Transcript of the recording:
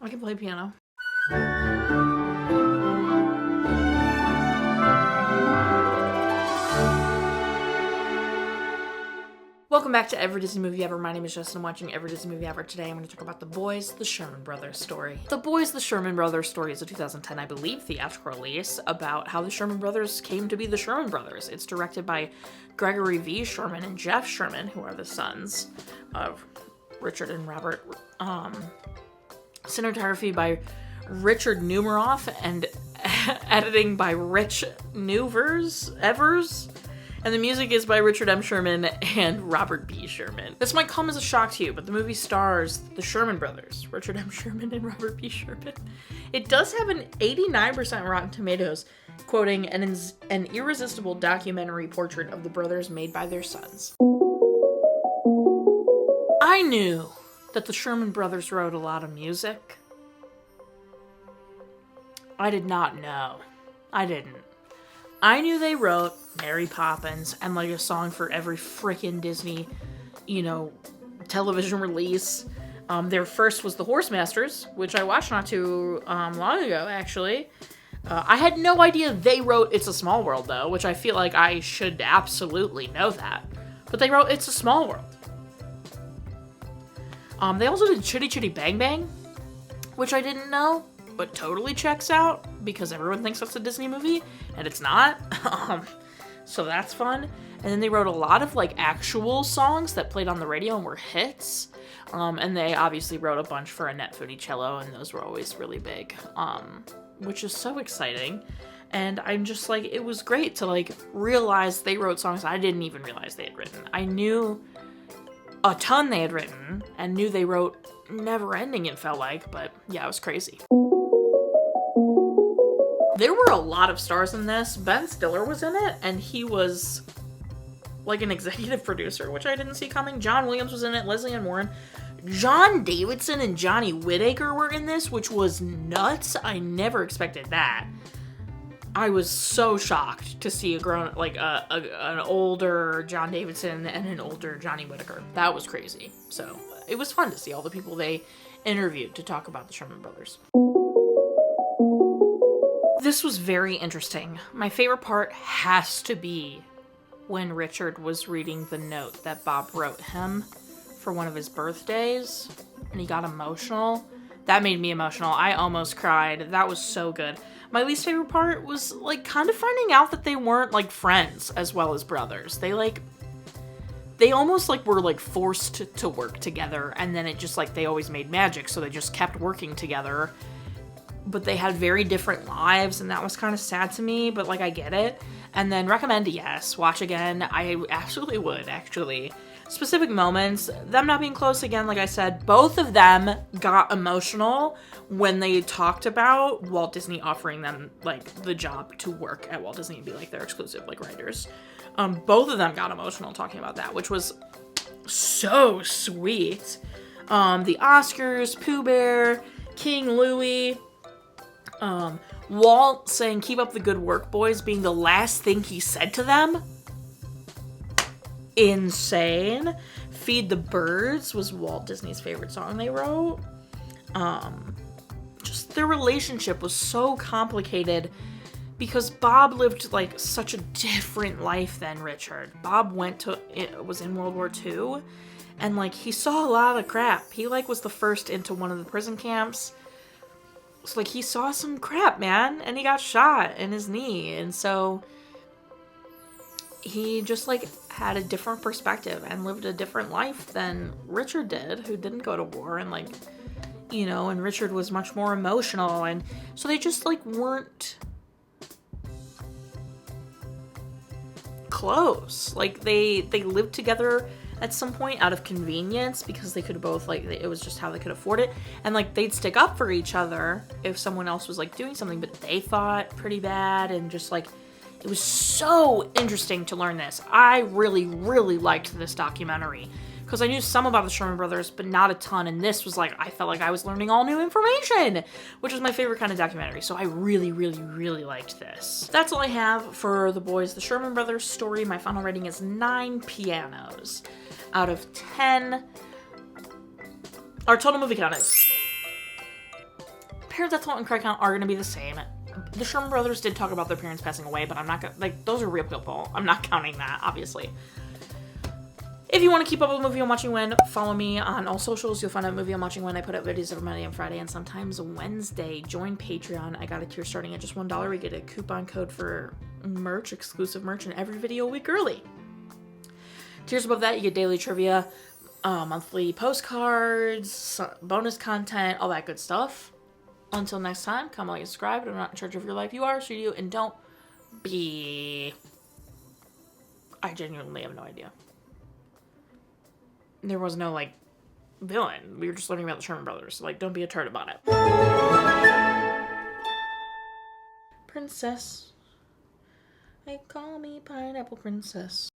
I can play piano. Welcome back to Every Disney Movie Ever. My name is Jess and I'm watching Every Disney Movie Ever. Today I'm going to talk about The Boys, the Sherman Brothers Story. The Boys, the Sherman Brothers Story is a 2010, I believe, theatrical release about how the Sherman Brothers came to be the Sherman Brothers. It's directed by Gregory V. Sherman and Jeff Sherman, who are the sons of Richard and Robert. Cinematography by Richard Numeroff and editing by Rich Evers. And the music is by Richard M. Sherman and Robert B. Sherman. This might come as a shock to you, but the movie stars the Sherman Brothers, Richard M. Sherman and Robert B. Sherman. It does have an 89% Rotten Tomatoes, quoting an irresistible documentary portrait of the brothers made by their sons. I knew that the Sherman Brothers wrote a lot of music. I did not know. I didn't. I knew they wrote Mary Poppins and like a song for every freaking Disney, television release. Their first was The Horsemasters, which I watched not too long ago, actually. I had no idea they wrote It's a Small World, though, which I feel like I should absolutely know that. But they wrote It's a Small World. They also did Chitty Chitty Bang Bang, which I didn't know, but totally checks out because everyone thinks that's a Disney movie, and it's not. So that's fun. And then they wrote a lot of like actual songs that played on the radio and were hits. And they obviously wrote a bunch for Annette Funicello, and those were always really big, which is so exciting. And I'm just like, it was great to like realize they wrote songs I didn't even realize they had written. I knew a ton they had written and knew they wrote Never Ending, it felt like, but yeah, it was crazy. There were a lot of stars in this. Ben Stiller was in it, and he was like an executive producer, which I didn't see coming. John Williams was in it, Leslie Ann Warren. John Davidson and Johnny Whittaker were in this, which was nuts. I never expected that. I was so shocked to see an older John Davidson and an older Johnny Whittaker. That was crazy. So it was fun to see all the people they interviewed to talk about the Sherman Brothers. This was very interesting. My favorite part has to be when Richard was reading the note that Bob wrote him for one of his birthdays, and he got emotional. That made me emotional. I almost cried. That was so good. My least favorite part was like kind of finding out that they weren't like friends as well as brothers. They almost like were like forced to work together, and then it just like they always made magic, so they just kept working together. But they had very different lives, and that was kind of sad to me, but like I get it. And then recommend, yes, watch again. I absolutely would, actually. Specific moments, them not being close again, like I said, both of them got emotional when they talked about Walt Disney offering them like the job to work at Walt Disney and be like their exclusive like writers. Both of them got emotional talking about that, which was so sweet. The Oscars, Pooh Bear, King Louie, Walt saying "keep up the good work, boys" being the last thing he said to them. Insane. Feed the Birds was Walt Disney's favorite song they wrote. Just their relationship was so complicated because Bob lived like such a different life than Richard. Bob was in World War II, and like he saw a lot of crap. He like was the first into one of the prison camps. So like he saw some crap, man, and he got shot in his knee, and so he just like had a different perspective and lived a different life than Richard did, who didn't go to war, and like, and Richard was much more emotional, and so they just like weren't close. Like they lived together at some point out of convenience because they could both like, it was just how they could afford it, and like they'd stick up for each other if someone else was like doing something, but they fought pretty bad, and just like it was so interesting to learn this. I really, really liked this documentary because I knew some about the Sherman Brothers, but not a ton. And this was like, I felt like I was learning all new information, which is my favorite kind of documentary. So I really, really, really liked this. That's all I have for The Boys, the Sherman Brothers Story. My final rating is 9 pianos out of 10. Our total movie count is parents at Salt and Craig are going to be the same. The Sherman Brothers did talk about their parents passing away, but I'm not going to, like, those are real people. I'm not counting that, obviously. If you want to keep up with Movie I'm Watching When, follow me on all socials. You'll find out Movie I'm Watching When. I put out videos every Monday and Friday and sometimes Wednesday. Join Patreon. I got a tier starting at just $1. We get a coupon code for merch, exclusive merch, and every video a week early. Tiers above that, you get daily trivia, monthly postcards, bonus content, all that good stuff. Until next time, comment, like, and subscribe. I'm not in charge of your life. You are, so you, and don't be... I genuinely have no idea. There was no, like, villain. We were just learning about the Sherman Brothers. So, like, don't be a turd about it. Princess. They call me Pineapple Princess.